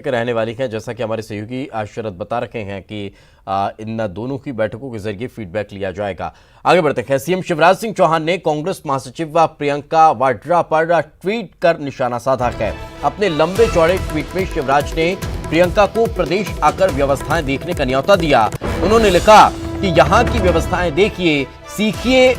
रहने वाली है। जैसा कि हमारे सहयोगी शरद बता रखे हैं कि इन दोनों की बैठकों के जरिए फीडबैक लिया जाएगा। आगे बढ़ते हैं। सीएम शिवराज सिंह चौहान ने कांग्रेस महासचिव प्रियंका वाड्रा पर ट्वीट कर निशाना साधा है। अपने लंबे चौड़े ट्वीट में शिवराज ने प्रियंका को प्रदेश आकर व्यवस्थाएं देखने का न्योता दिया। उन्होंने लिखा कि यहाँ की व्यवस्थाएं देखिए, सीखिए,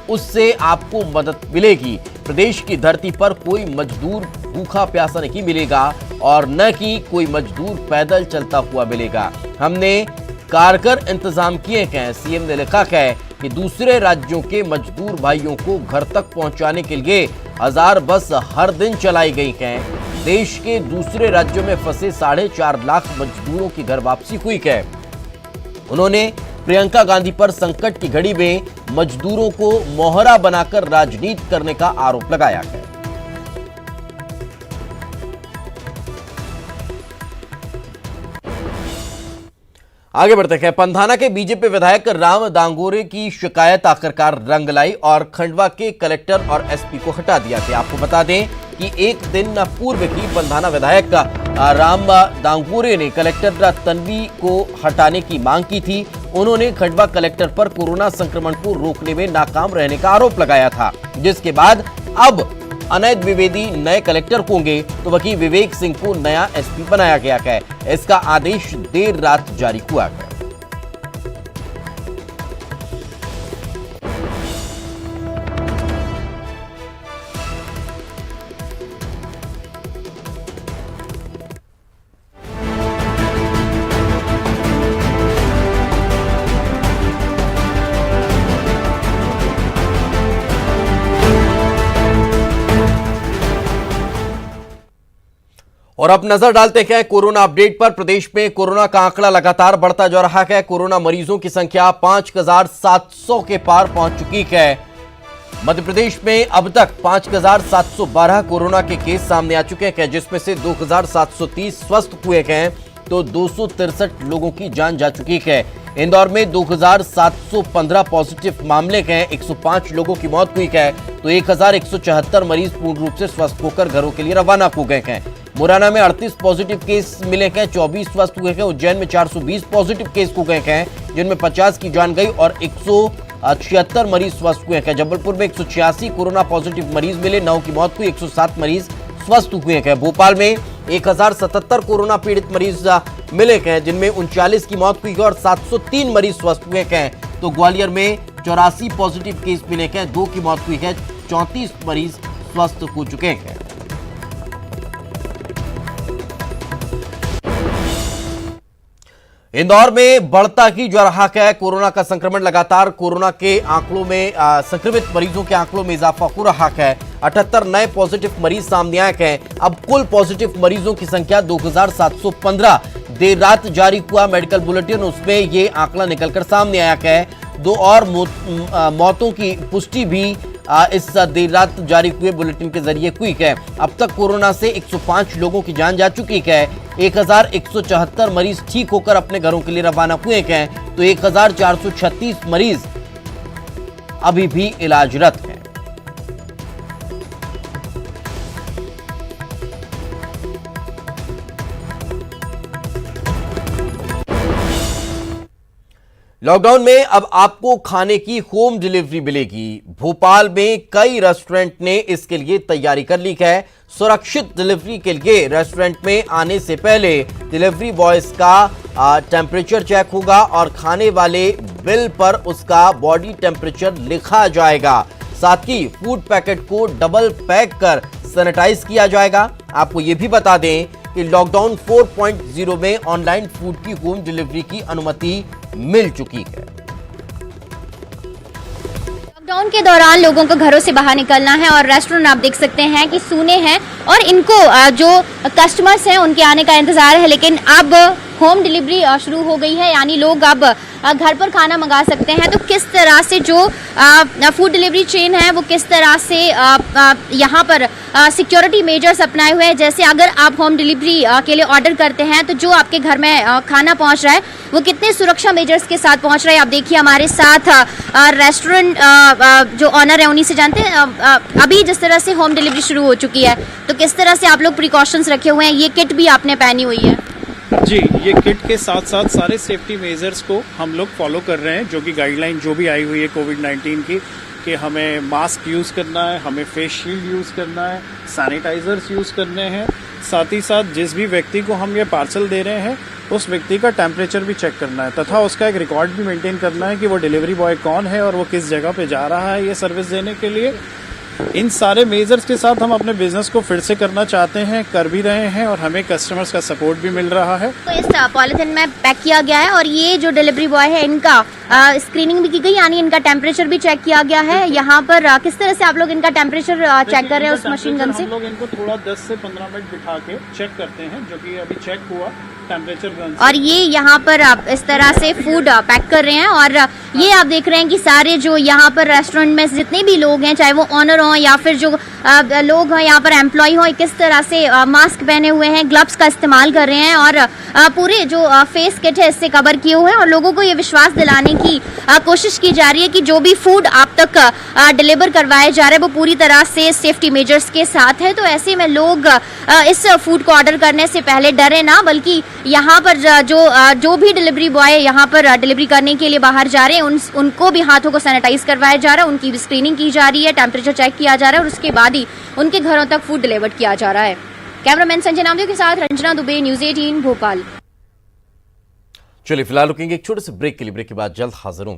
उससे आपको मदद मिलेगी। प्रदेश की धरती पर कोई मजदूर भूखा प्यासा नहीं मिलेगा और न कि कोई मजदूर पैदल चलता हुआ मिलेगा। हमने कारगर इंतजाम किए हैं। सीएम ने लिखा है कि दूसरे राज्यों के मजदूर भाइयों को घर तक पहुंचाने के लिए 1000 बस हर दिन चलाई गई हैं। देश के दूसरे राज्यों में फंसे 4.5 लाख मजदूरों की घर वापसी हुई है। उन्होंने प्रियंका गांधी पर संकट की घड़ी में मजदूरों को मोहरा बनाकर राजनीति करने का आरोप लगाया है। आगे बढ़ते हैं। पंधाना के बीजेपी विधायक राम दांगोरे की शिकायत आखिरकार रंग लाई और खंडवा के कलेक्टर और एसपी को हटा दिया गया। आपको बता दें कि एक दिन पूर्व ही पंधाना विधायक राम दांगोरे ने कलेक्टर तन्वी को हटाने की मांग की थी। उन्होंने खंडवा कलेक्टर पर कोरोना संक्रमण को रोकने में नाकाम रहने का आरोप लगाया था, जिसके बाद अब अनैत द्विवेदी नए कलेक्टर होंगे तो वकील विवेक सिंह को नया एसपी बनाया गया है। इसका आदेश देर रात जारी हुआ है। और अब नजर डालते हैं कोरोना अपडेट पर। प्रदेश में कोरोना का आंकड़ा लगातार बढ़ता जा रहा है। कोरोना मरीजों की संख्या 5700 के पार पहुंच चुकी है। मध्य प्रदेश में अब तक 5712 कोरोना के केस सामने आ चुके हैं, जिसमें से 2730 स्वस्थ हुए हैं तो 263 लोगों की जान जा चुकी है। इंदौर में 2715 पॉजिटिव मामले हैं, 105 लोगों की मौत हुई है तो 1174 मरीज पूर्ण रूप से स्वस्थ होकर घरों के लिए रवाना हो गए हैं। मुरैना में 38 पॉजिटिव केस मिले हैं, 24 स्वस्थ हुए हैं। उज्जैन में 420 पॉजिटिव केस हो गए हैं, जिनमें 50 की जान गई और 176 मरीज स्वस्थ हुए हैं। जबलपुर में 186 कोरोना पॉजिटिव मरीज मिले, 9 की मौत हुई, 107 मरीज स्वस्थ हुए हैं। भोपाल में 1077 कोरोना पीड़ित मरीज मिले हैं, जिनमें 39 की मौत हुई और 703 मरीज स्वस्थ हुए हैं। तो ग्वालियर में 84 पॉजिटिव केस मिले हैं, 2 की मौत हुई है, 34 मरीज स्वस्थ हो चुके हैं। इंदौर में बढ़ता ही जा रहा है कोरोना का संक्रमण। लगातार कोरोना के आंकड़ों में संक्रमित मरीजों के आंकड़ों में इजाफा हो रहा है। 78 नए पॉजिटिव मरीज सामने आए हैं। अब कुल पॉजिटिव मरीजों की संख्या 2715। देर रात जारी हुआ मेडिकल बुलेटिन, उसमें ये आंकड़ा निकलकर सामने आया है। 2 और मौतों की पुष्टि भी इस देर रात जारी हुए बुलेटिन के जरिए हुई है। अब तक कोरोना से 105 लोगों की जान जा चुकी है। 1174 मरीज ठीक होकर अपने घरों के लिए रवाना हुए हैं तो 1436 मरीज अभी भी इलाजरत हैं। लॉकडाउन में अब आपको खाने की होम डिलीवरी मिलेगी। भोपाल में कई रेस्टोरेंट ने इसके लिए तैयारी कर ली है। सुरक्षित डिलीवरी के लिए रेस्टोरेंट में आने से पहले डिलीवरी बॉयज का टेम्परेचर चेक होगा और खाने वाले बिल पर उसका बॉडी टेम्परेचर लिखा जाएगा। साथ ही फूड पैकेट को डबल पैक कर सैनिटाइज किया जाएगा। आपको यह भी बता दें कि लॉकडाउन 4.0 में ऑनलाइन फूड की होम डिलीवरी की अनुमति मिल चुकी है। लॉकडाउन के दौरान लोगों को घरों से बाहर निकलना है और रेस्टोरेंट आप देख सकते हैं कि सूने हैं और इनको जो कस्टमर्स हैं उनके आने का इंतजार है, लेकिन अब होम डिलीवरी शुरू हो गई है, यानी लोग अब घर पर खाना मंगा सकते हैं। तो किस तरह से जो फूड डिलीवरी चेन है वो किस तरह से यहाँ पर सिक्योरिटी मेजर्स अपनाए हुए हैं, जैसे अगर आप होम डिलीवरी के लिए ऑर्डर करते हैं तो जो आपके घर में खाना पहुँच रहा है वो कितने सुरक्षा मेजर्स के साथ पहुँच रहा है। आप देखिए हमारे साथ रेस्टोरेंट जो ऑनर है उन्हीं से जानते हैं। अभी जिस तरह से होम डिलीवरी शुरू हो चुकी है तो किस तरह से आप लोग प्रिकॉशंस रखे हुए हैं, ये किट भी आपने पहनी हुई है? जी, ये किट के साथ साथ सारे सेफ्टी मेजर्स को हम लोग फॉलो कर रहे हैं, जो कि गाइडलाइन जो भी आई हुई है कोविड-19 की, कि हमें मास्क यूज़ करना है, हमें फेस शील्ड यूज़ करना है, सैनिटाइजर्स यूज़ करने हैं। साथ ही साथ जिस भी व्यक्ति को हम ये पार्सल दे रहे हैं उस व्यक्ति का टेम्परेचर भी चेक करना है तथा उसका एक रिकॉर्ड भी मेंटेन करना है कि वो डिलीवरी बॉय कौन है और वो किस जगह पे जा रहा है ये सर्विस देने के लिए। इन सारे मेजर्स के साथ हम अपने बिजनेस को फिर से करना चाहते हैं, कर भी रहे हैं और हमें कस्टमर्स का सपोर्ट भी मिल रहा है। तो इस पॉलिथीन में पैक किया गया है और ये जो डिलीवरी बॉय है इनका स्क्रीनिंग भी की गई, यानी इनका टेम्परेचर भी चेक किया गया है। यहाँ पर किस तरह से आप लोग इनका टेम्परेचर चेक कर रहे हैं उस मशीन गन से? हम लोग इनको थोड़ा 10 से 15 मिनट बिठा के चेक करते हैं, जो कि अभी चेक हुआ टेम्परेचर गन से। और ये यहाँ पर आप इस तरह से फूड पैक कर रहे हैं और ये आप देख रहे हैं कि सारे जो यहाँ पर रेस्टोरेंट में जितने भी लोग हैं, चाहे वो ऑनर हो या फिर जो लोग हैं यहाँ पर एम्प्लॉय हो, किस तरह से मास्क पहने हुए हैं, ग्लव्स का इस्तेमाल कर रहे हैं और पूरे जो फेस किट है इससे कवर किए हुए हैं और लोगों को ये विश्वास दिलाने की कोशिश की जा रही है कि जो भी फूड आप तक डिलीवर करवाया जा रहा है वो पूरी तरह से सेफ्टी मेजर्स के साथ है। तो ऐसे में लोग इस फूड को ऑर्डर करने से पहले डरे ना, बल्कि यहाँ पर जो भी डिलीवरी बॉय यहाँ पर डिलीवरी करने के लिए बाहर जा रहे हैं उनको भी हाथों को सैनिटाइज करवाया जा रहा है, उनकी भी स्क्रीनिंग की जा रही है, टेम्परेचर चेक किया जा रहा है और उसके बाद ही उनके घरों तक फूड डिलीवर किया जा रहा है। कैमरामैन संजय नामदेव के साथ रंजना दुबे, न्यूज़ 18 भोपाल। चलिए फिलहाल रुकेंगे एक छोटे से ब्रेक के लिए, ब्रेक के बाद जल्द हाजिर होंगे।